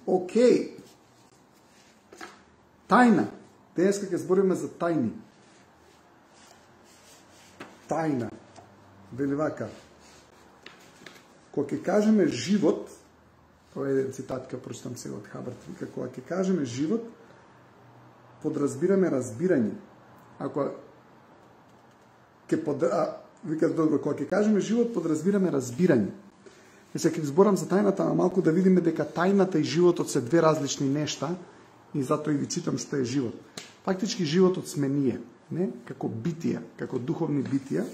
Океј. Тајна. Денеска ќе збориме за тајни. Тајна. Вели вака. Кога ќе кажеме живот, тоа е еден цитат, ќе прочитам сега од Хабарт, вика, кога ќе кажеме живот, подразбираме разбирање. Ако вика, добро, кога ќе кажеме живот, подразбираме разбирање. Сега ќе зборам за тајната, а малку да видиме дека тајната и животот се две различни нешта и затоа и ви читам што е живот. Фактички животот сме ние, не? Како битија, како духовни битија,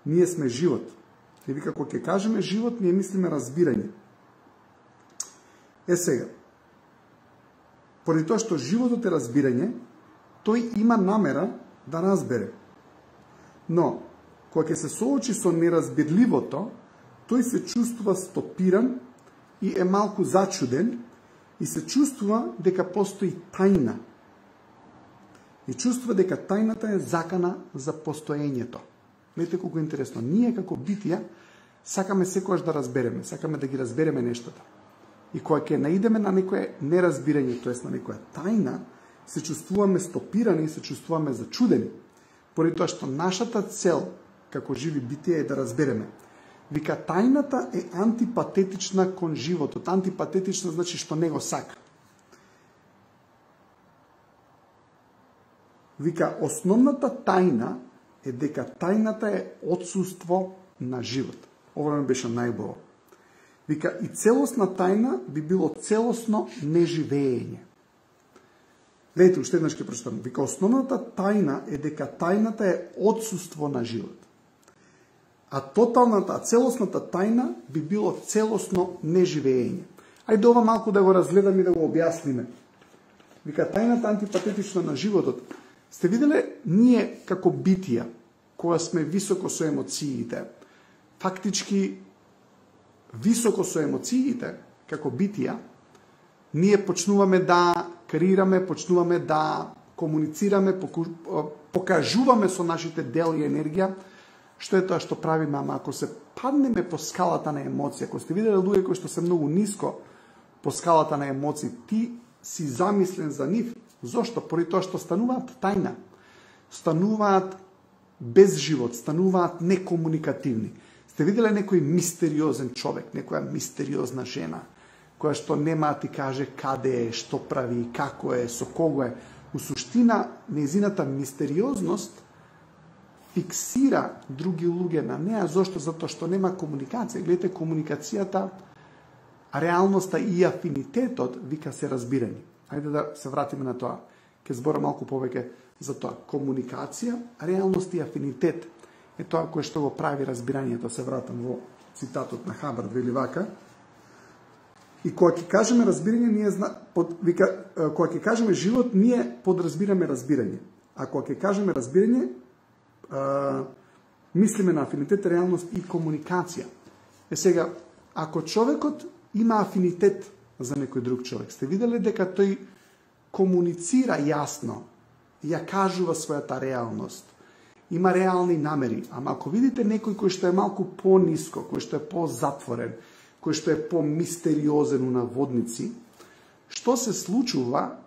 ние сме живот. И вика, кога ќе кажеме живот, ние мислиме разбирање. Сега, поради тоа што животот е разбирање, тој има намера да разбере. Но, кога ќе се соочи со неразбирливото, тој се чувствува стопиран и е малку зачуден и се чувствува дека постои тајна. И чувствува дека тајната е закана за постоењето. Видите колку интересно. Ние како битија сакаме секогаш да разбереме, сакаме да ги разбереме нештата. И кога ќе наидеме на некое неразбирање, тоест на некоја тајна, се чувствуваме стопирани и се чувствуваме зачудени. Поради тоа што нашата цел како живи битија е да разбереме. Вика, тајната е антипатетична кон животот. Антипатетична значи што не го сака. Вика, основната тајна е дека тајната е отсуство на живот. Ова ми беше најбово. Вика, и целосна тајна би било целосно неживење. Гледайте, уште еднаш ќе прочитам. Вика, основната тајна е дека тајната е отсуство на живот. А тоталната, целосната тајна би било целосно неживење. Ајде ова малку да го разгледаме и да го објасниме. Вика, тајната антипатетична на животот. Сте виделе, ние како битија, која сме високо со емоциите, фактички високо со емоциите, како битија, ние почнуваме да креираме, почнуваме да комуницираме, покажуваме со нашите дел и енергија, што е тоа што правиме, ама ако се паднеме по скалата на емоција, ако сте виделе луѓе кои што се многу ниско по скалата на емоции, ти си замислен за нив. Зошто? Поради тоа што стануваат тајна, стануваат без живот, стануваат некомуникативни. Сте виделе некој мистериозен човек, некоја мистериозна жена, која што нема да ти каже каде е, што прави, како е, со кого е. У суштина, нејзината мистериозност фиксира други луѓе на неа. Зошто? Затоа што нема комуникација. Гледате, комуникацијата, реалноста и афинитетот, вика, се разбирање. Ајде да се вратиме на тоа. Ке збора малку повеќе за тоа. Комуникација, реалност и афинитет е тоа кое што го прави разбирањето. Се вратам во цитатот на Хабарт, вели вака. И кога ќе кажеме разбирање, вика, кога ќе кажеме живот, ние подразбираме разбирање. А кога ќе кажеме разбирање, мислиме на афинитет, реалност и комуникација. Сега, ако човекот има афинитет за некој друг човек, сте виделе дека тој комуницира јасно, ја кажува својата реалност, има реални намери, ама ако видите некој кој што е малку по-ниско, кој што е по-затворен, кој што е по-мистериозен у наводници, што се случува,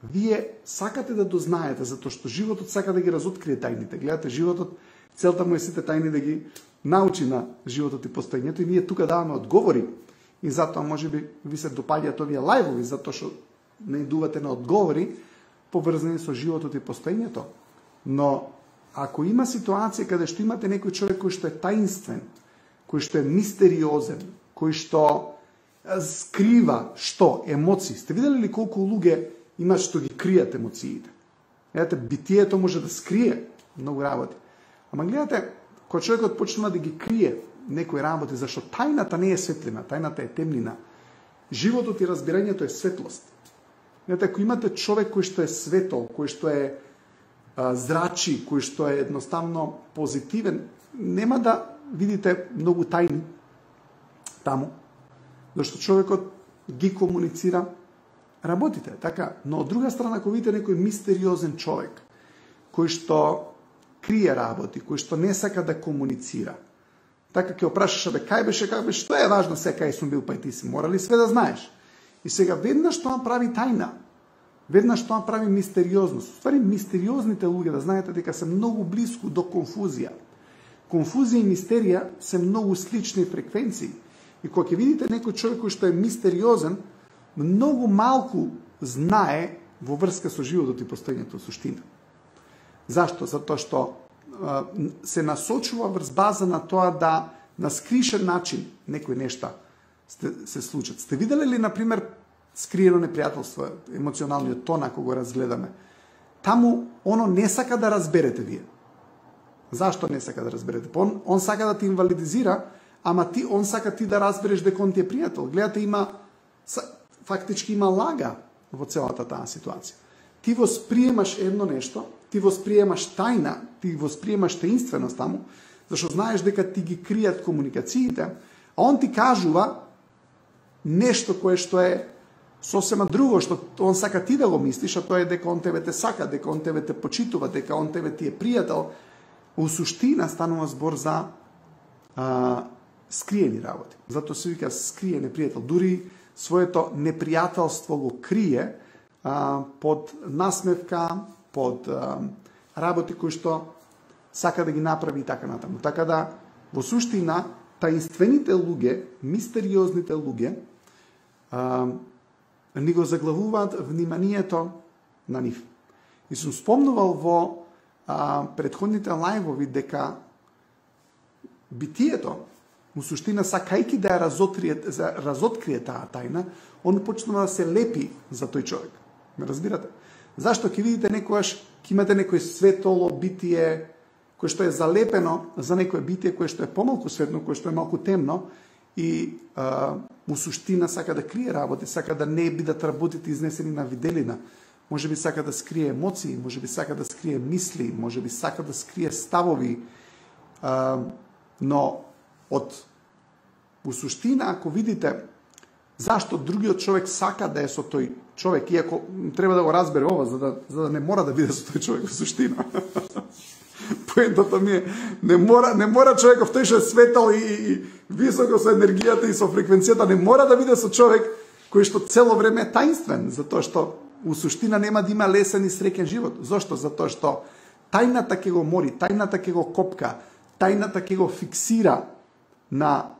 вие сакате да дознаете, затоа што животот сака да ги разоткрие тајните. Гледате, животот, целта му е сите тајни да ги научи на животот и постоењето, и ние тука даваме одговори. И затоа можеби ви се допаѓаат овие лајвови, затоа што наидувате на одговори поврзани со животот и постоењето. Но ако има ситуација каде што имате некој човек кој што е таинствен, кој што е мистериозен, кој што скрива што емоции. Сте видели ли колку луѓе имат што ги кријат емоциите? Гледате, битието може да скрие многу работи. Ама гледате, кога човекот почнува да ги крие некои работи, зашто тајната не е светлина, тајната е темнина. Животот и разбирањето е светлост. Гледате, ако имате човек кој што е светол, кој што е зрачи, кој што е едноставно позитивен, нема да видите многу тајни таму, зашто човекот ги комуницира работите, така. Но од друга страна, ако видите некој мистериозен човек, кој што крие работи, кој што не сака да комуницира, така ќе опрашаш, бе, кај беше, што е важно сега кај сум бил, па и ти си, мора ли све да знаеш? И сега веднаш тоа прави тајна. Веднаш тоа прави мистериозност. Ствари, мистериозните луѓе, да знаете дека се многу близко до конфузија. Конфузија и мистерија се многу слични фреквенции. И кога ќе видите некој човек кој што е мистериозен, многу малку знае во врска со животот и постоењето суштина. Зашто? Затоа што се насочува врз база на тоа да на скришен начин некои нешта се случат. Сте виделе ли, например, скриено непријателство, емоционалниот тон, ако го разгледаме? Таму оно не сака да разберете вие. Зашто не сака да разберете? Он сака да те инвалидизира, ама он сака ти да разбереш дека он ти е пријател. Гледате, фактички има лага во целата таа ситуација. Ти восприемаш едно нешто, ти восприемаш тајна, ти восприемаш таинственост таму, зашто знаеш дека ти ги кријат комуникациите, а он ти кажува нешто кое што е сосема друго, што он сака ти да го мислиш, а тоа е дека он тебе те сака, дека он тебе те почитува, дека он тебе ти е пријател. У суштина станува збор за скриени работи. Затоа се вика скриен непријател. Дури своето непријателство го крие под насмевка, под работи кои што сака да ги направи и така натаму. Така да, во суштина, таинствените луѓе, мистериозните луѓе, ни го заглавуваат вниманието на нив. И сум спомнувал во предходните лајвови дека битието, у суштина, сакајки да ја разоткрие таа тајна, он почнува да се лепи за тој човек. Ме разбирате? Зашто ќе видите некојаш, ќе имате некој светло битие, кое што е залепено за некој битие кое што е помалку светло, кое што е малку темно, и у суштина сака да крие работи, сака да не бидат работите изнесени на виделина. Може би сака да скрие емоции, може би сака да скрие мисли, може би сака да скрие ставови, но у суштина, ако видите зашто другиот човек сака да е со тој човек, иако треба да го разбере ова, за да не мора да биде со тој човек во суштина. Поентата ми е, не мора човеков тој што е светал и високо со енергијата и со фреквенцијата, не мора да биде со човек кој што цело време е таинствен, затоа што у суштина нема да има лесен и среќен живот. Зошто? Затоа што тајната ќе го мори, тајната ќе го копка, тајната ќе го фиксира на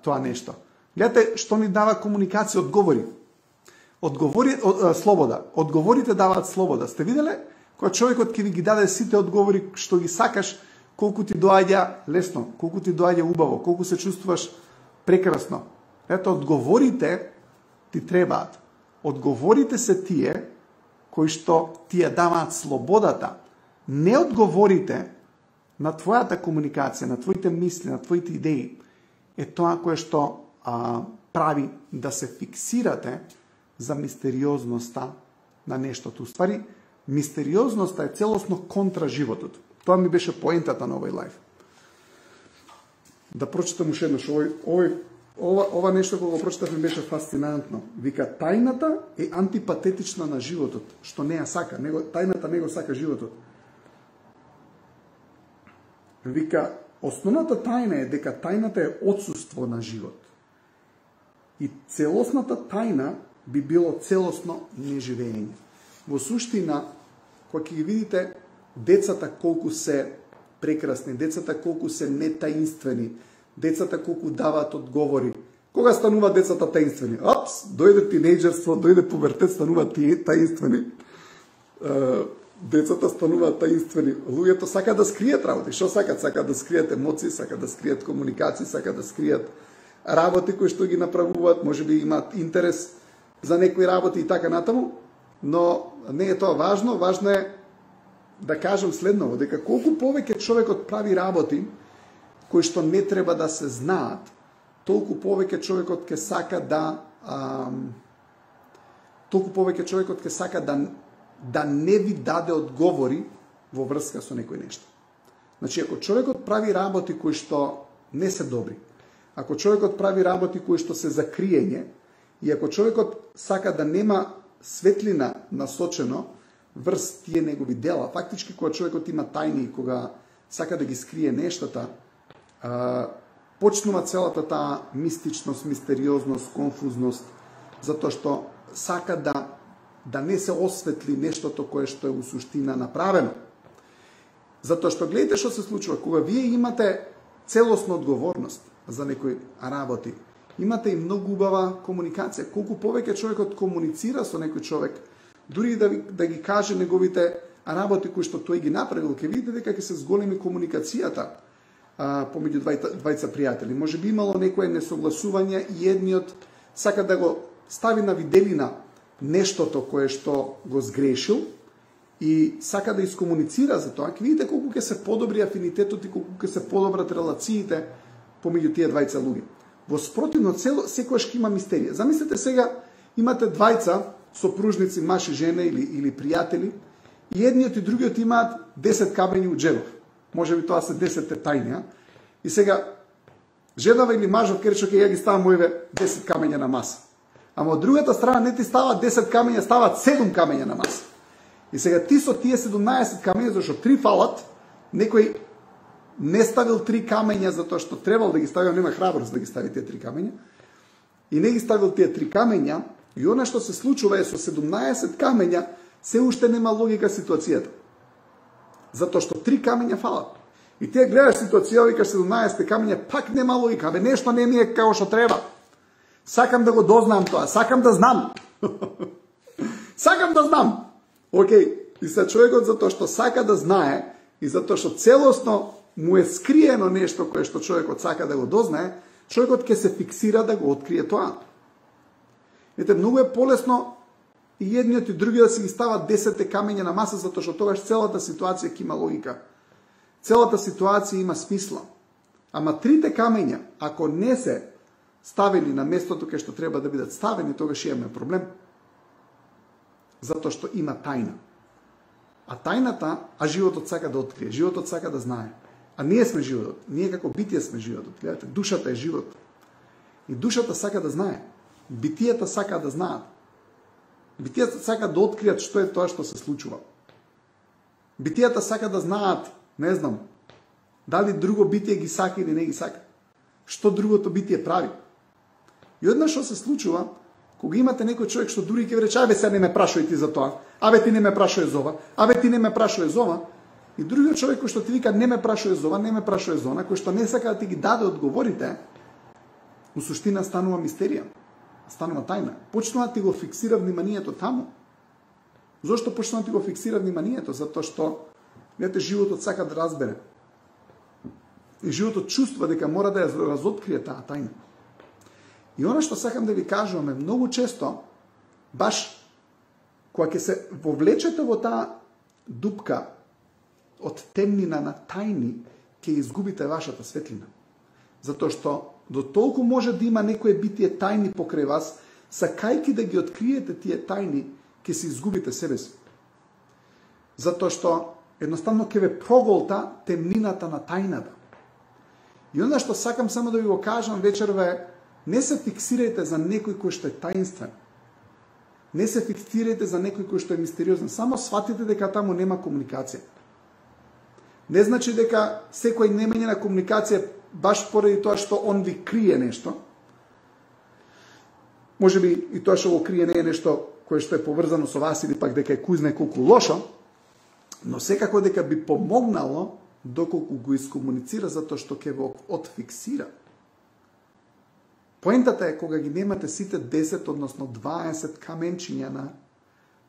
тоа нешто. Гледате што ни дава комуникација, слобода. Одговорите даваат слобода. Сте виделе? Кога човекот ќе ви ги даде сите одговори што ги сакаш, колку ти доаѓа лесно, колку ти доаѓа убаво, колку се чувствуваш прекрасно. Ето, одговорите ти требаат. Одговорите се тие кои што ти ја даваат слободата. Не одговорите на твојата комуникација, на твоите мисли, на твоите идеи, е тоа кое што прави да се фиксирате за мистериозноста на нештото. Уствари, мистериозноста е целосно контра животот. Тоа ми беше поентата на овој лайф. Да прочитам уште еднаш. Ова нешто кога го прочитав ми беше фасцинантно. Вика, тајната е антипатетична на животот, што не ја сака. Тајната не го сака животот. Вика, основната тајна е дека тајната е отсуство на живот. И целосната тајна би било целосно неживење. Во суштина, кога ќе ги видите децата колку се прекрасни, децата колку се нетаинствени, децата колку даваат одговори. Кога стануваат децата таинствени? Опс, дојде тинејџерство, дојде пубертет, стануваат таинствени. Децата стануваат таинствени. Луѓето сакаат да скријат работи. Што сакаат? Сакаат да скријат емоции, сакаат да скријат комуникации, сакаат да скријат работи кои што ги направуваат, може би имаат интерес за некои работи и така натаму, но не е тоа важно. Важно е да кажам следново, дека колку повеќе човекот прави работи кои што не треба да се знаат, толку повеќе човекот ќе сака да не ви даде одговори во врска со некој нешто. Значи, ако човекот прави работи кои што не се добри, ако човекот прави работи кои што се за криење, и ако човекот сака да нема светлина насочено врз тие негови дела, фактички кога човекот има тајни и кога сака да ги скрие нештата, почнува целата таа мистичност, мистериозност, конфузност, затоа што сака да не се осветли нештото кое што е у суштина направено. Затоа што гледате што се случува кога вие имате целосна одговорност за некои работи. Имате и многу убава комуникација. Колку повеќе човекот комуницира со некој човек, дури да ги каже неговите работи кои што тој ги направил, ќе видите дека ќе се зголеми комуникацијата помеѓу двајца пријатели. Може би имало некое несогласување и едниот сака да го стави на виделина нештото кое што го сгрешил и сака да искомуницира за тоа. Ќе видите колку ќе се подобри афинитетот и колку ќе се подобрат релациите помеѓу тие двајца луѓе. Во спротивно секојаш ќе има мистерија. Замислете сега имате двајца сопружници, маж и жена или пријатели и едниот и другиот имаат 10 камења у џебов. Може би тоа се 10 тајни, и сега женава или мажот каже ќе ја ги ставам моите 10 камења на маса. Ама од другата страна не ти стават 10 камења, стават 7 камења на маса. И сега ти со тие 17 камења, зашто 3 фалат, некој не ставил 3 камења затоа што требал да ги стави, нема храброст да ги стави тие 3 камења, и не ги ставил тие 3 камења, и она што се случува е со 17 камења, се уште нема логика ситуацијата. Затоа што 3 камења фалат. И ти гледаш ситуација, викаш 17 камења, пак нема логика, бе нешто не ми е како што треба. Сакам да го дознам тоа, сакам да знам. Сакам да знам. Океј, и се човекот затоа што сака да знае и затоа што целосно му е скриено нешто кое што човекот сака да го дознае, човекот ќе се фиксира да го открие тоа. Ете, многу е полесно и едниот и другиот да се ги стават 10 камења на маса, затоа што тогаш целата ситуација ќе има логика. Целата ситуација има смисла. Ама 3 камења, ако не се ставени на местото кај што треба да бидат ставени, тогаш имаме проблем. Затоа што има тајна. А тајната, животот сака да открие, животот сака да знае. А ние сме животот, ние како битие сме животот. Гледате, душата е живот. И душата сака да знае. Битијата сака да знаат. Битијата сака да откријат што е тоа што се случува. Битијата сака да знаат, не знам, дали друго битие ги сака или не ги сака. Што другото битие прави. И однаш што се случува, кога имате некој човек што дури ќе рече, абе сега не ме прашај ти за тоа, абе ти не ме прашај за ова, абе ти не ме прашај за ова, и другиот човек кој што ти вика не ме прашај за ова, не ме прашај за она, кој што не сака да ти ги даде одговорите, у суштина станува мистерија, станува тајна. Почнува да ти го фиксира вниманието таму. Зошто почнува да ти го фиксира вниманието? Затоа што, видите, животот сака да разбере. И животот чувствува дека мора да ја разоткрие таа тајна. И она што сакам да ви кажувам е многу често, баш кога ќе се вовлечете во таа дупка од темнина на тајни, ќе изгубите вашата светлина. Затоа што до толку може да има некое битие тајни покрај вас, сакајки да ги откриете тие тајни, ќе се изгубите себе си. Затоа што едноставно ќе ве проголта темнината на тајната. И onda што сакам само да ви го кажам вечерва е, не се фиксирајте за некој кој што е таинствен. Не се фиксирајте за некој кој што е мистериозен. Само сватите дека таму нема комуникација. Не значи дека секој немање на комуникација баш поради тоа што он ви крие нешто. Може би и тоа што го крие не е нешто кое што е поврзано со вас или пак дека е кузне колку лошо, но секако дека би помогнало доколку го искомуницира затоа што ќе го отфиксира. Поентата е кога ги немате сите 10, односно 20 каменчиња на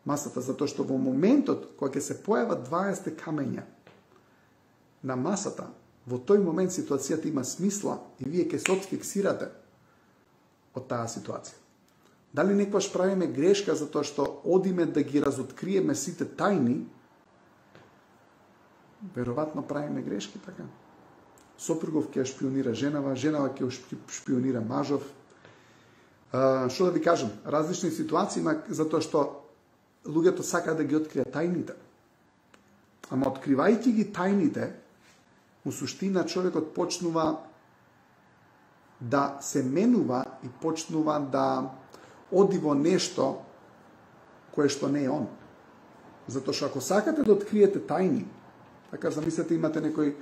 масата, затоа што во моментот кога ќе се појават 20 камења на масата, во тој момент ситуацијата има смисла и вие ќе се отфиксирате од таа ситуација. Дали некојаш правиме грешка затоа што одиме да ги разоткриеме сите тајни, веројатно правиме грешки, така. Сопругов ќе шпионира женава, женава ќе шпионира мажов. Што да ви кажам, различни ситуации има затоа што луѓето сакаат да ги откријат тајните. Ама откривајќи ги тајните, у суштина човекот почнува да се менува и почнува да оди во нешто кое што не е он. Затоа што ако сакате да откриете тајни, така замислете имате некој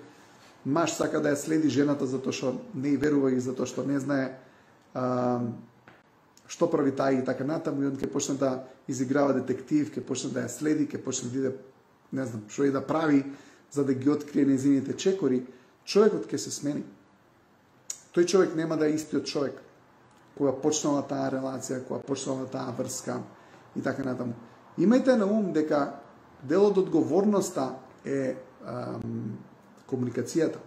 маж сака да ја следи жената затоа што не ја верува и затоа што не знае што прави тај и така натаму, и он ќе почне да изиграва детектив, ќе почне да ја следи, ќе почне да иде, не знам, што и да прави, за да ги открие нејзините чекори, човекот ќе се смени. Тој човек нема да е истиот човек кога почнала таа релација, кога почнала таа врска и така натаму. Имајте на ум дека дел од одговорноста е комуникацијата.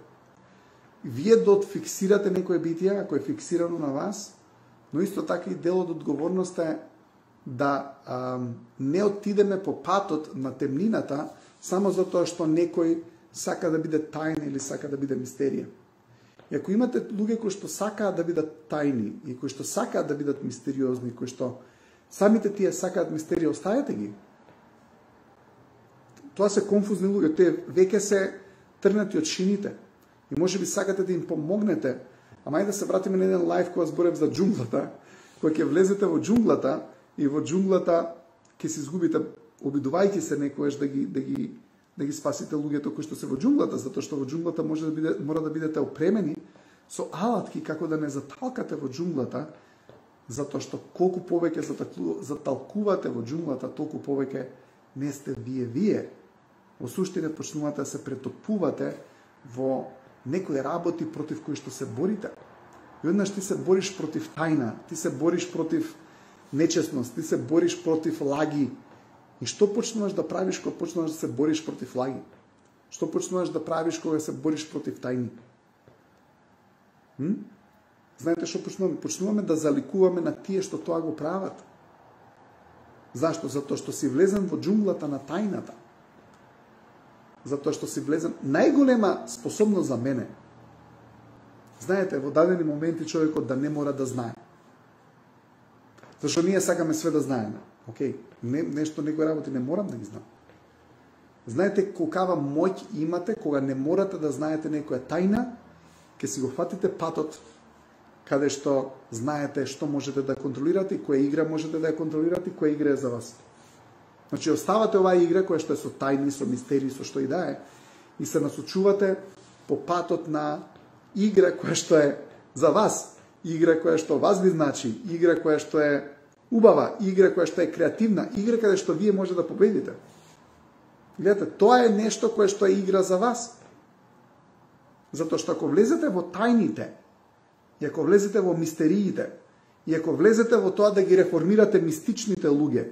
Вие фиксирате некое битие, ако е фиксирано на вас, но исто така и дел од одговорноста е да не отидеме по патот на темнината само затоа што некој сака да биде тајна или сака да биде мистерија. И ако имате луѓе кои што сакаат да бидат тајни и кои што сакаат да бидат мистериозни, кои што самите тие сакаат мистерија, оставете ги. Тоа се конфузни луѓе, тие веќе се трнати од шините. И може би сакате да им помогнете, ама ајде да се вратиме на еден лайф кога зборев за џунглата, кога ќе влезете во џунглата и во џунглата ќе се изгубите, обидувајќи се некојаш да ги спасите луѓето кои што се во џунглата, затоа што во џунглата мора да бидете опремени со алатки како да не заталкате во џунглата, затоа што колку повеќе заталкувате во џунглата, толку повеќе не сте вие. Во суштина почнувате да се претопувате во некои работи против кои што се борите. И однаш ти се бориш против тајна, ти се бориш против нечестност, ти се бориш против лаги. И што почнуваш да правиш кога почнуваш да се бориш против лаги? Што почнуваш да правиш кога се бориш против тајни? Знаете што почнуваме? Почнуваме да заликуваме на тие што тоа го прават. Зашто? Затоа што си влезен во џунглата на тајната. Затоа што си влезен. Најголема способност за мене, знаете, во дадени моменти човекот да не мора да знае. Зашто ние сакаме све да знаеме. Океј, нешто, некои работи не морам да ги знам. Знаете колкава моќ имате кога не морате да знаете некоја тајна, ќе си го фатите патот каде што знаете што можете да контролирате, која игра можете да ја контролирате, која игра е за вас. Значи, оставате оваа игра која што е со тајни, со мистерии, со што и да е, и се насочувате по патот на игра која што е за вас, игра која што вас ви значи, игра која што е убава, игра која што е креативна, игра каде што вие може да победите. Гледате, тоа е нешто кое што е игра за вас. Затоа што ако влезете во тајните, и ако влезете во мистериите, и ако влезете во тоа да ги реформирате мистичните луѓе,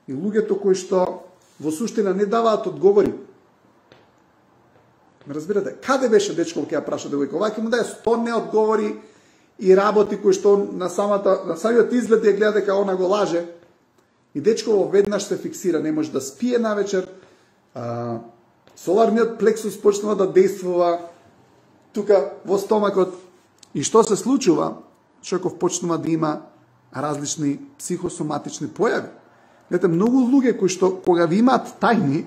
и луѓето кои што во суштина не даваат одговори. Разбирате, каде беше дечко ќе ја праша девојка? Ова ќе му даде 100 неодговори и работи кои што на самиот изглед ја гледа дека она го лаже. И дечко веднаш се фиксира, не може да спие навечер, соларниот плексус почнува да действува тука во стомакот. И што се случува? Човеков почнува да има различни психосоматични појави. Гледате, многу луѓе кои што кога ви имаат тајни,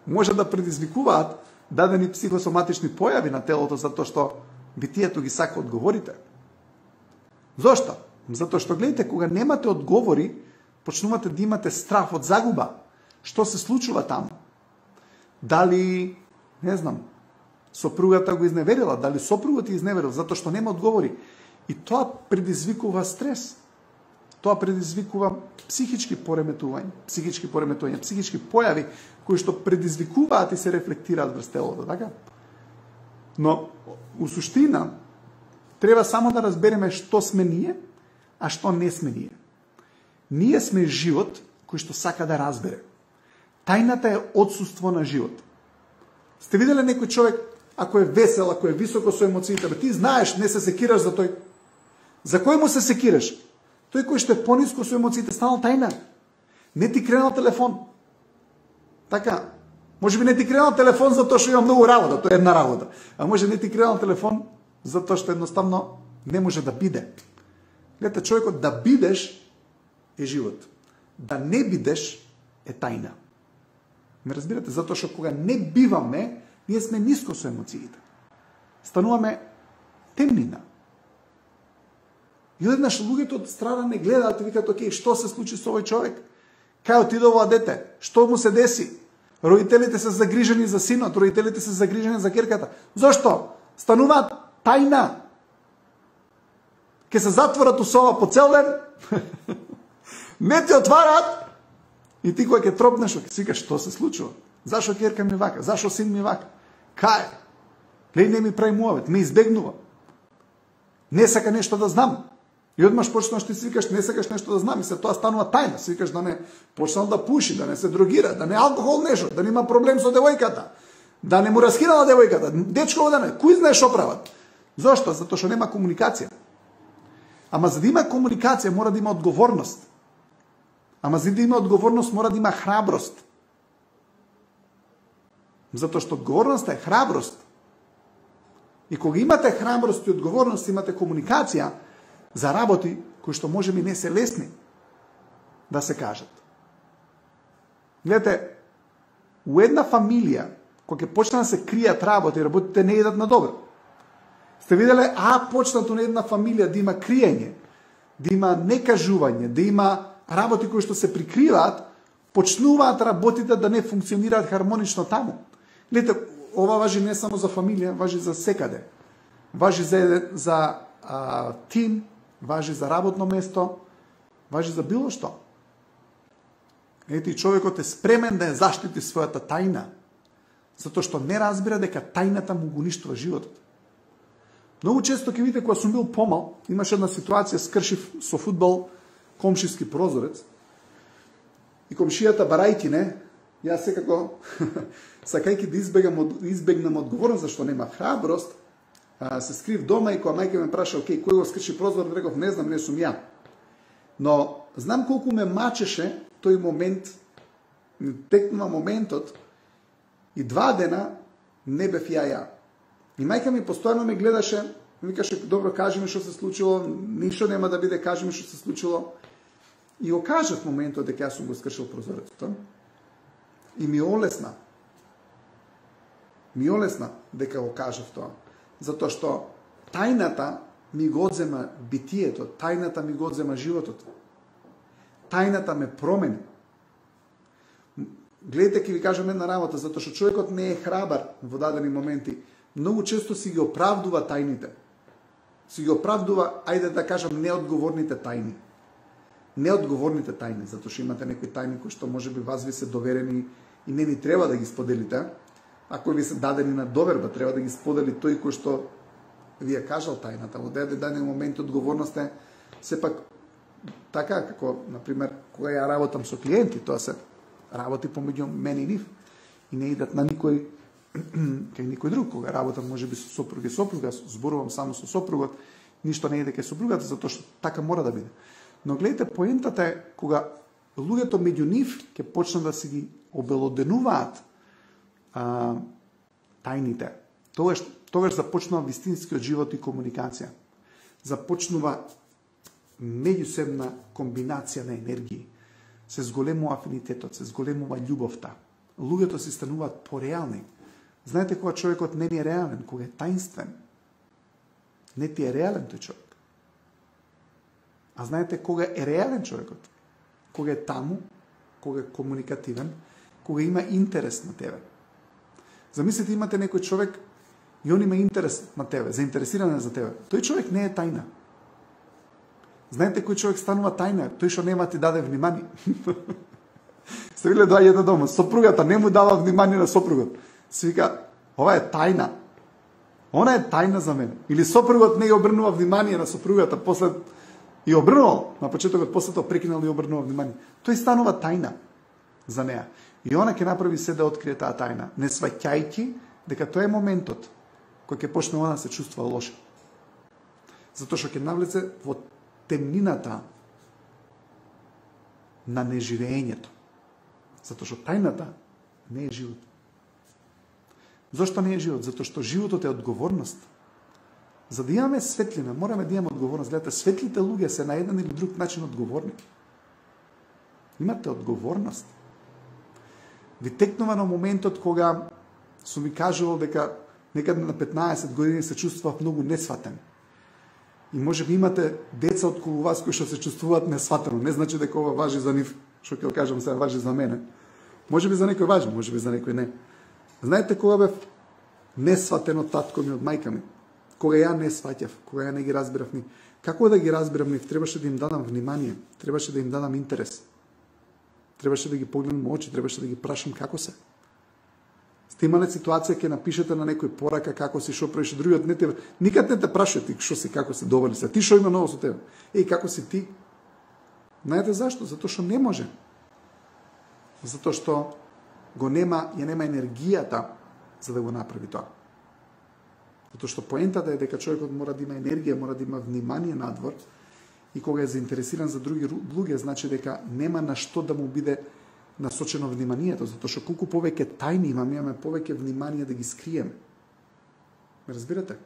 може да предизвикуваат дадени психосоматични појави на телото, затоа што битието ги сака одговорите. Зошто? Затоа што, гледате, кога немате одговори, почнувате да имате страх од загуба. Што се случува таму? Дали, не знам, сопругата го изневерила, дали сопругот ја изневерил, затоа што нема одговори. И тоа предизвикува стрес. Тоа предизвикува психички пореметувања, психички појави кои што предизвикуваат и се рефлектираат врз телото, така? Но, у суштина, треба само да разбереме што сме ние, а што не сме ние. Ние сме живот кој што сака да разбере. Тајната е отсуство на живот. Сте виделе некој човек, ако е весел, ако е високо со емоциите, ти знаеш, не се секираш за тој. За кој му се секираш? Тој кој што е пониско со емоциите, станал тајна. Не ти кренал телефон. Така, може би не ти кренал телефон затоа што има многу работа, тоа е една работа. А може не ти кренал телефон затоа што едноставно не може да биде. Гледате, човекот да бидеш е живот. Да не бидеш е тајна. Ме разбирате? Затоа што кога не биваме, ние сме ниско со емоциите. Стануваме темнина. И одеднаш луѓето од страна не гледаат и викаат, окей, што се случи со овој човек? Кај отиде ова дете? Што му се деси? Родителите се загрижени за синот, родителите се загрижени за керката. Зошто? Стануваат тајна. Ке се затворат у соба по цел ден, не ти отварат, и ти кога ќе тропнеш, ќе си кажеш, што се случува? Зашо ќерка ми вака? Зашо син ми вака? Кај? Леј не ми прави муавет, ме избегнува. Не сака нешто да знам. И одмаш почнаш ти си викаш, не сакаш нешто да знам, и се тоа станува тајна. Си викаш да не почнал да пуши, да не се дрогира, да не алкохол нешто, да нема проблем со девојката, да не му разхинала девојката, дечко да не, кој знае што прават? Зошто? Затоа што нема комуникација. Ама за да има комуникација мора да има одговорност. Ама за да има одговорност мора да има храброст. Затоа што одговорноста е храброст. И кога имате храброст и одговорност, имате комуникација за работи кои што можеби не се лесни да се кажат. Гледате, у една фамилија, кога ќе почнат да се кријат работи, работите не идат на добро. Сте виделе, почнато на една фамилија да има криење, да има некажување, да има работи кои што се прикриваат, почнуваат работите да не функционираат хармонично таму. Гледате, ова важи не само за фамилија, важи за секаде. Важи за тим, важи за работно место, важи за било што. Ете, човекот е спремен да ја заштити својата тајна, затоа што не разбира дека тајната му го уништува животот. Многу често ќе видите, кога сум бил помал, имаше една ситуација, скршив со фудбал комшиски прозорец, и комшијата барајки, не, јас секако, сакајќи да избегнам одговорност, зашто нема храброст, се скрив дома и кога мајка ме праша, окей, кој го скрши прозор, реков, не знам, не сум ја. Но знам колку ме мачеше тој момент, текнува моментот, и 2 дена не бев ја. И мајка ми постојано ме гледаше, ми викаше, добро, кажи ми што се случило, ништо нема да биде, кажи ми што се случило. И го кажав моментот дека јас сум го скршил прозорецот. И ми олесна. Ми олесна дека го кажав тоа. Затоа што тајната ми го одзема битието, тајната ми го одзема животот. Тајната ме промени. Гледате, ќе ви кажам една работа, затоа што човекот не е храбар во дадени моменти. Многу често си ги оправдува тајните. Си ги оправдува, ајде да кажам, неодговорните тајни. Неодговорните тајни, затоа што имате некои тајни кои што можеби вас ви се доверени и не ни треба да ги споделите. Ако ви се дадени на доверба, треба да ги сподели тој кој што ви е кажал тајната. Во даден момент одговорност е сепак така, како, например, кога ја работам со клиенти, тоа се работи помеѓу мене и нив. И не идат на никој кај никој друг. Кога работам можеби со сопруг и сопруга, зборувам само со сопругот, ништо не иде кај сопругата, затоа што така мора да биде. Но гледате, поентата е кога луѓето меѓу нив ќе почнат да си ги обелоденуваат тајните. Тогаш започнува вистинскиот живот и комуникација. Започнува меѓусебна комбинација на енергии. Се зголемува афинитетот, се зголемува љубовта. Луѓето се стануваат пореални. Знаете, кога човекот не е реален, кога е таинствен, не ти е реален тој човек. А знаете кога е реален човекот? Кога е таму, кога е комуникативен, кога има интерес на тебе. Замислите, имате некој човек и он има интерес на тебе, заинтересиран е за тебе. Тој човек не е тајна. Знаете кој човек станува тајна? Тој што нема ти даде внимание. Сте виделе доаѓате дома, сопругата не му дава внимание на сопругот. Се вика, ова е тајна. Она е тајна за мене. Или сопругот не ја обрнува внимание на сопругата, после и обрнувал, на почетокот после тоа прекинал и обрнува внимание. Тој станува тајна за неа. И она ќе направи се да открие таа тајна, не сваќајќи дека тоа е моментот кој ќе почне она да се чувствува лошо. Затоа што ќе навлезе во темнината на неживеењето. Затоа што тајната не е живот. Зошто не е живот? Затоа што животот е одговорност. За да имаме светлина, мораме да имаме одговорност. Гледате, светлите луѓе се на еден или друг начин одговорни. Имате одговорност. Ви текнува на моментот кога сум ви кажувал дека некаде на 15 години се чувствував многу несватен. И може би имате деца околу вас кои што се чувствуваат несватено. Не значи дека ова важи за нив, што ќе кажам сега важи за мене. Може би за некој важи, може би за некој не. Знаете кога бев несватен од татко ми, од мајка ми? Кога ја не сваќав, кога ја не ги разбирав ни. Како да ги разберам нив? Требаше да им дадам внимание, требаше да им дадам интерес. Требаше да ги погледнам во очи, требаше да ги прашам како се. Сте имале ситуација ќе напишете на некој порака како си, шо правиш, другиот не те никад не те прашува ти што си, како си, добар ли се. Ти шо има ново со тебе? Како си ти? Знаете зашто? Затоа што не може. Затоа што ја нема енергијата за да го направи тоа. Затоа што поентата е дека човекот мора да има енергија, мора да има внимание надвор, и кога е заинтересиран за други луѓе, значи дека нема на што да му биде насочено вниманието, затоа што колку повеќе тајни имаме повеќе внимание да ги скриеме. Ме разбирате?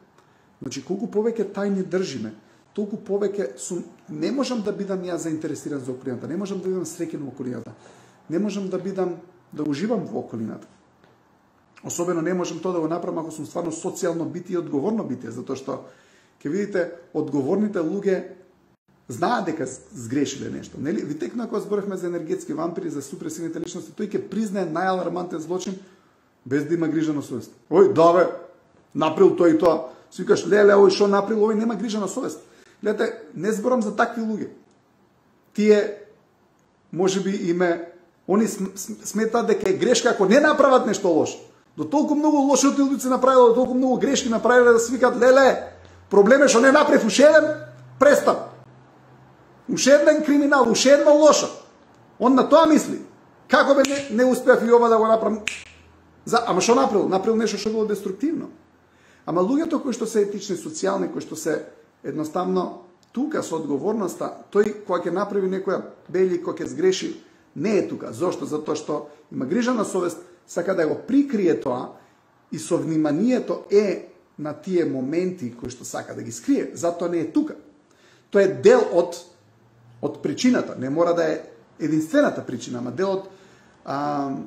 Значи, колку повеќе тајни држиме, толку повеќе не можам да бидам ја заинтересиран за околината, не можам да бидам среќен во околината, не можам да уживам во околината. Особено не можам тоа да го направам ако сум стварно социјално битие и одговорно битие, затоа што ќе видите одговорните луѓе знаат дека сгрешиле нешто. Нели? Ви текна кога зборевме за енергетски вампири, за супресивните личности, тој ќе признае најалармантен злочин без да има грижа на совест. Ој, да бе, направил тој и тоа. Си викаш, леле, ој шо направил, ој нема грижа на совест. Гледате, не зборам за такви луѓе. Тие можеби они сметаат дека е грешка ако не направат нешто лошо. До толку многу лоши луѓе направиле, до толку многу грешки направиле да се викат, леле, проблем е што не направив уште еден престап. Уште еден криминал, уште едно лошо. Он на тоа мисли. Како бе не успеав и ова да го направам? Ама што направил? Направил нешто што било деструктивно. Ама луѓето кои што се етични, социјални, кои што се едноставно тука со одговорноста, тој кога ќе направи некоја бели, кога ќе сгреши, не е тука. Зошто? Затоа што има грижа на совест, сака да го прикрие тоа и со вниманието е на тие моменти кои што сака да ги скрие. Затоа не е тука. Тоа е дел од причината. Не мора да е единствената причина, ама дел од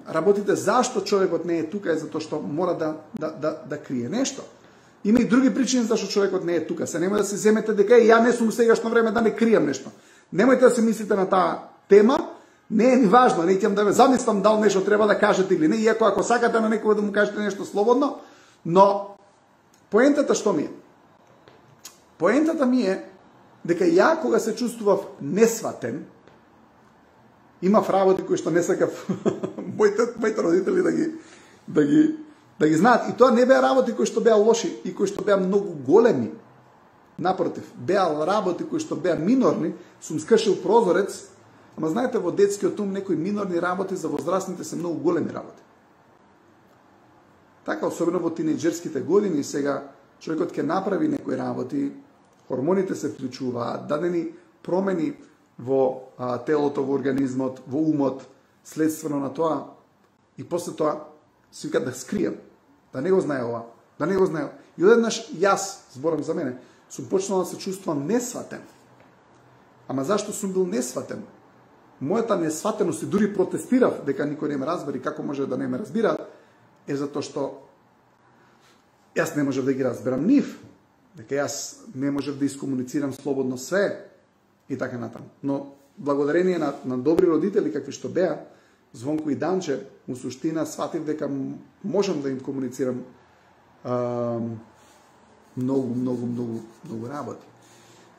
работите зашто човекот не е тука е затоа што мора да крие нешто. Има и други причини зашто човекот не е тука. Се немој да се земете дека ја не сум сегашно време да не кријам нешто. Немојте да се мислите на таа тема. Не е ни важно, не ќе да ве замислам дал нешто треба да кажете или не, иако ако сакате на некој да му кажете нешто слободно, но поентата што ми е? Поентата ми е дека ја кога се чувствував несватен, имав работи кои што не сакав моите родители да ги знаат. И тоа не беа работи кои што беа лоши и кои што беа многу големи. Напротив, беа работи кои што беа минорни, сум скршил прозорец. Ама знаете, во детскиот ум некои минорни работи за возрастните се многу големи работи. Така, особено во тинејџерските години, сега човекот ќе направи некои работи, хормоните се вклучуваат, дадени промени во телото, во организмот, во умот, следствено на тоа, и после тоа си вика да скријам, да не го знае ова, да не го знае. И одеднаш јас, зборам за мене, сум почнал да се чувствам несватен. Ама зашто сум бил несватен? Мојата несватеност и дури протестирав дека никој не ме разбери, како може да не ме разбираат, е затоа што јас не можев да ги разберам нив, дека јас не можев да искомуницирам слободно све и така натаму. Но благодарение на добри родители какви што беа, Звонко и Данче, у суштина сватив дека можам да им комуницирам многу работи.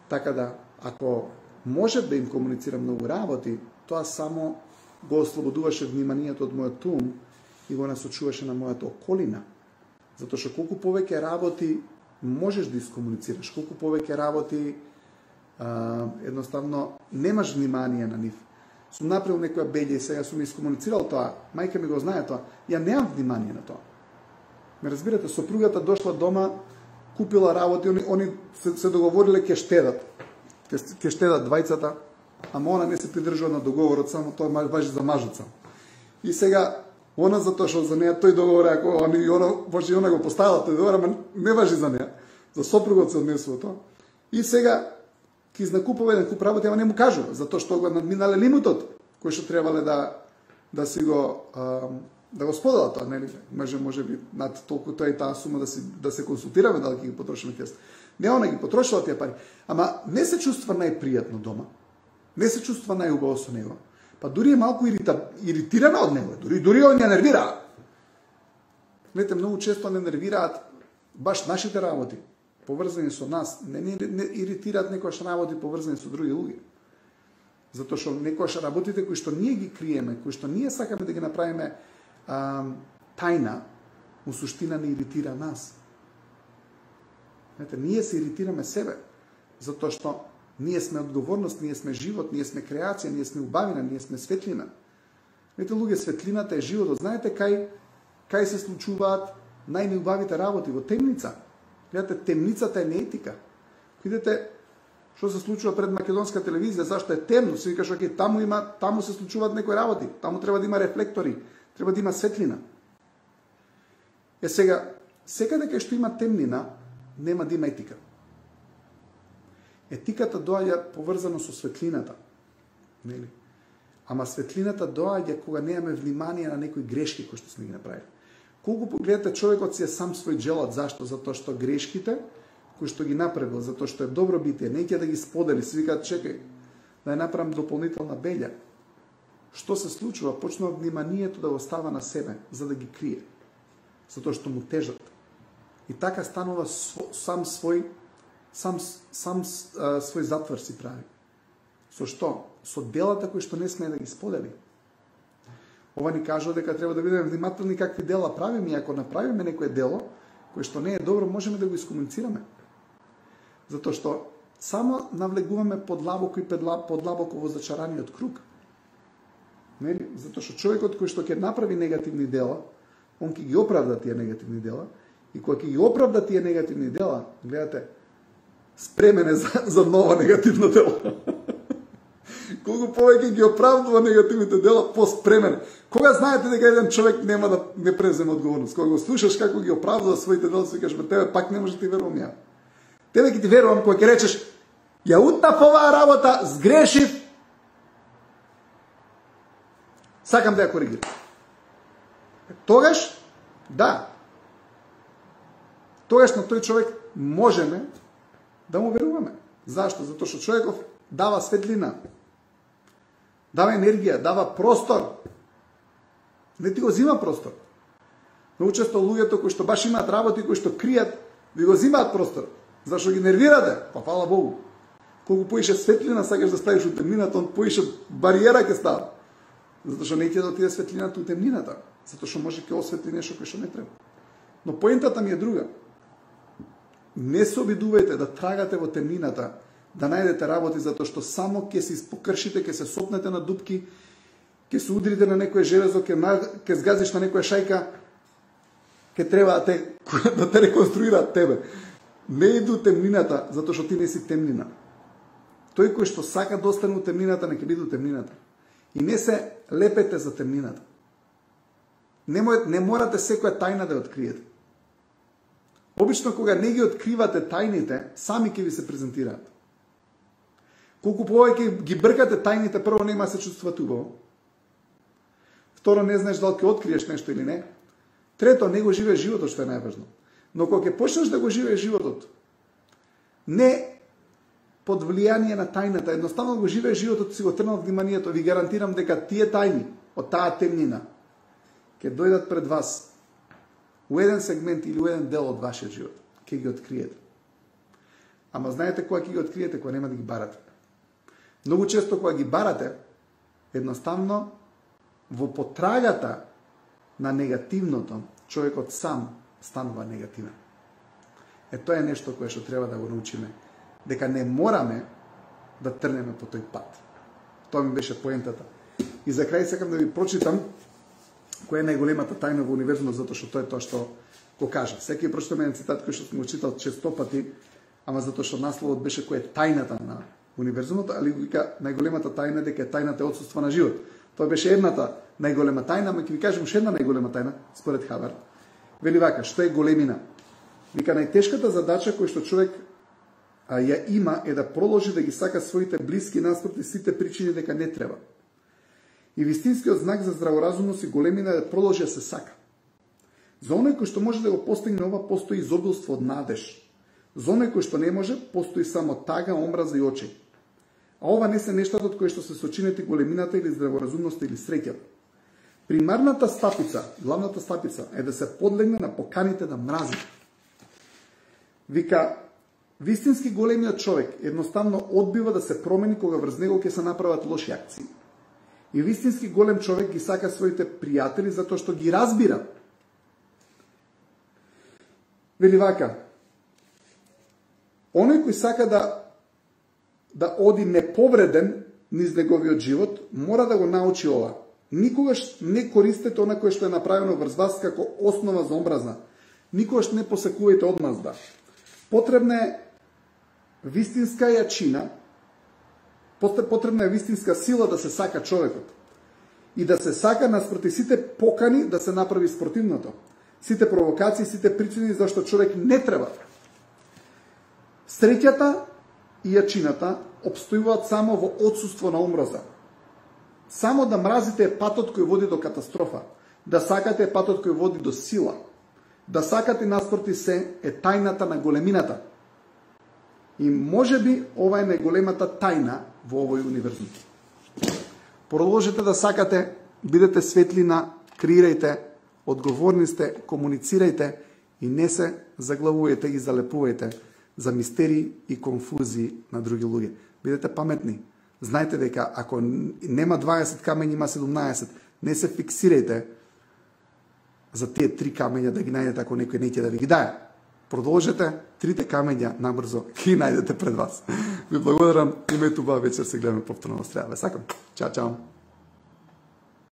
Така да, ако можев да им комуницирам многу работи, тоа само го ослободуваше вниманието од мојот ум и го насочуваше на мојата околина. Затоа што колку повеќе работи можеш да искомуницираш, колку повеќе работи едноставно немаш внимание на нив. Сум направил некоја беља и сега сум искомуницирал тоа, мајка ми го знае тоа, ја немам внимание на тоа. Ме разбирате, сопругата дошла дома, купила работи, они се договориле ќе штедат. Ќе штедат двајцата, ама она не се придржува на договорот, само тоа важи за мажот сам. И сега, она затоа што за неја тој договор, ако она го поставила тој договор, ама не важи за неја. За сопругот се однесува тоа. И сега, ки изнакупува еден куп работи, ама не му кажува, затоа што го надминале лимитот, кој што требале да си го да го споделат тоа, нели? Може би над толку тоа и таа сума да се консултираме дали ќе ги потрошиме тие. Не, она ги потрошила тие пари. Ама не се чувства најпријатно дома. Не се чувства најубаво со него. Па дури е малку иритирана од него. Дури он ја нервира. Знаете, многу често не нервираат баш нашите работи. поврзани со нас, не иритираат некојаш работи поврзани со други луѓе. Затоа што некојаш работите кои што ние ги криеме, кои што ние сакаме да ги направиме тајна, у суштина не иритира нас. Знаете, ние се иритираме себе, затоа што ние сме одговорност, ние сме живот, ние сме креација, ние сме убавина, ние сме светлина. Знаете, луѓе, светлината е животот. Знаете кај се случуваат најнеубавите работи? Во темница. Гледате, темницата е неетика. Видите што се случува пред македонска телевизија, зашто е темно, се викаш, окей, таму се случуваат некои работи, таму треба да има рефлектори, треба да има светлина. Сега, секаде кај што има темнина, нема да има етика. Етиката доаѓа поврзано со светлината. Нели? Ама светлината доаѓа кога немаме внимание на некои грешки кои што сме ги направили. Колку погледате, човекот си е сам свој джелат, зашто? Затоа што грешките кои што ги направил, затоа што е добро битие, неќе да ги сподели, се викаат, чекај, да ја направам дополнителна белја. Што се случува? Почнува вниманието да остава на себе, за да ги крие. Затоа што му тежат. И така станува сам свој затвор си прави. Со што? Со делата кои што не смее да ги сподели. Ова ни кажува дека треба да бидеме внимателни какви дела правиме, и ако направиме некое дело кое што не е добро, можеме да го искомуницираме. Затоа што само навлегуваме подлабоко и подлабоко во зачараниот круг. Нели? Затоа што човекот кој што ќе направи негативни дела, он ќе ги оправда тие негативни дела, и кога ќе ги оправда тие негативни дела, гледате, спремен е за ново негативно дело. Колку повеќе ги оправдува негативните дела, поспремен. Кога знаете дека еден човек нема да не преземе одговорност? Кога го слушаш како ги оправдува своите дела, си кажеш, тебе пак не може да ти верувам ја. Тебе ќе ти верувам кога ќе речеш, ја утнав оваа работа, сгрешив, сакам да ја коригирам. Тогаш, да. Тогаш на тој човек можеме да му веруваме. Зашто? Затоа што човеков дава светлина, дава енергија, дава простор. Не ти го зима простор. Многу често луѓето кои што баш имаат работи, кои што кријат, ви го зимаат простор. Зашто ги нервирате? Па фала Богу. Колку поише светлина сакаш да ставиш у темнината, он поише бариера ќе става. Затоа што не ќе да отиде светлината у темнината. Затоа што може ќе осветли нешто кое што не треба. Но поентата ми е друга. Не се обидувајте да трагате во темнината, да најдете работи, затоа што само ќе се испокршите, ќе се сопнете на дупки, ќе се удрите на некој железо, ќе згазиш на некоја шајка, ќе треба да те реконструираат тебе. Не иду темнината, затоа што ти не си темнина. Тој кој што сака да остане у темнината, не ќе биде у темнината. И не се лепете за темнината. Не морате секоја тајна да ја откриете. Обично кога не ги откривате тајните, сами ќе ви се презентираат. Колку повеќе ги бркате тајните, прво нема да се чувствувате убаво. Второ, не знаеш дали ќе откриеш нешто или не. Трето, не го живееш животот, што е најважно. Но кога ќе почнеш да го живееш животот, не под влијание на тајната, едноставно го живееш животот, си го трнал вниманието, ви гарантирам дека тие тајни од таа темнина ќе дојдат пред вас у еден сегмент или у еден дел од вашиот живот. Ќе ги откриете. Ама знаете кога ќе ги откриете? Кога нема да ги барате. Многу често кога ги барате, едноставно во потрагата на негативното, човекот сам станува негативен. Тоа е нешто кое што треба да го научиме. Дека не мораме да трнеме по тој пат. Тоа ми беше поентата. И за крај сакам да ви прочитам која е најголемата тајна во универзумот, затоа што тоа е тоа што го кажа. Секој прочитаме еден цитат кој што сум го читал често пати, ама затоа што насловот беше која е тајната на универзумот, али го вика најголемата тајна дека е тајната е отсуство на живот. Тоа беше едната најголема тајна, ама ќе ви кажам уште една најголема тајна според Хавард. Вели вака, што е големина? Вика, најтешката задача која што човек ја има е да продолжи да ги сака своите блиски наспроти сите причини дека не треба. И вистинскиот знак за здраворазумност и големина е да продолжи да се сака. За оној кој што може да го постигне ова, постои изобилство од надеж. За оној кој што не може, постои само тага, омраза и очи. А ова не се нештата од кои што се сочинети големината или здраворазумноста или среќата. Примарната стапица, главната стапица е да се подлегне на поканите да мрази. Вика, Вистински големиот човек едноставно одбива да се промени кога врз него ќе се направат лоши акции. И вистински голем човек ги сака своите пријатели затоа што ги разбира. Вели вака, оној кој сака да оди неповреден низ неговиот живот, мора да го научи ова. Никогаш не користете она кое што е направено врз вас како основа за омраза. Никогаш не посекувајте одмазда. Потребна е вистинска јачина, потребна е вистинска сила да се сака човекот. И да се сака наспроти сите покани да се направи спротивното. Сите провокации, сите причини зашто човек не треба. Среќата и јачината обстојуваат само во отсуство на омраза. Само да мразите е патот кој води до катастрофа. Да сакате е патот кој води до сила. Да сакате наспроти се е тајната на големината. И можеби ова е најголемата тајна во овој универзум. Продолжете да сакате, бидете светлина, креирајте, одговорни сте, комуницирајте и не се заглавувајте и залепувајте за мистерии и конфузии на други луѓе. Бидете паметни. Знајте дека ако нема 20 камења, има 17. Не се фиксирајте за тие 3 камења да ги најдете ако некој не ќе да ви ги дае. Продолжете, 3 камења набрзо ги најдете пред вас. Ви благодарам, имајте убава вечер, се гледаме повторно во среда. Сакам. Чао, чао.